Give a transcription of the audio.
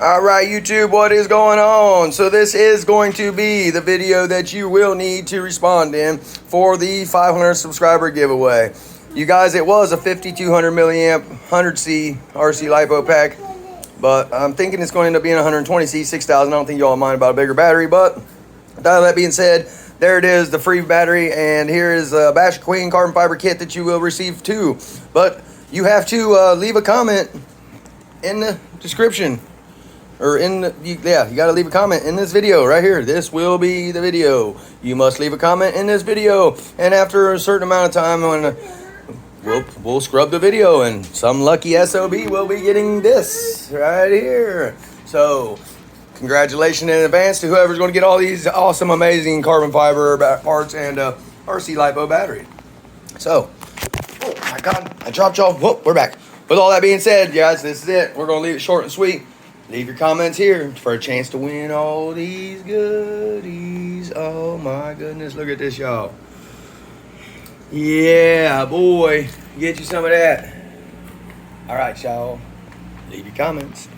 All right, YouTube, what is going on? So this is going to be the video that you will need to respond in for the 500 subscriber giveaway. You guys, it was a 5200 milliamp 100C RC LiPo pack, but I'm thinking it's going to end up being 120C 6000. I don't think y'all mind about a bigger battery, but with that being said, there it is, the free battery, and here is a Basher Queen carbon fiber kit that you will receive too. But you have to leave a comment in the description. Or you gotta leave a comment in this video right here. This will be the video. You must leave a comment in this video, and after a certain amount of time, we'll scrub the video, and some lucky SOB will be getting this right here. So, congratulations in advance to whoever's going to get all these awesome, amazing carbon fiber parts and RC LiPo battery. So, oh my God, I dropped y'all. Whoop, we're back. With all that being said, guys, this is it. We're going to leave it short and sweet. Leave your comments here for a chance to win all these goodies. Oh my goodness, look at this, y'all. Yeah, boy, get you some of that. All right, y'all, leave your comments.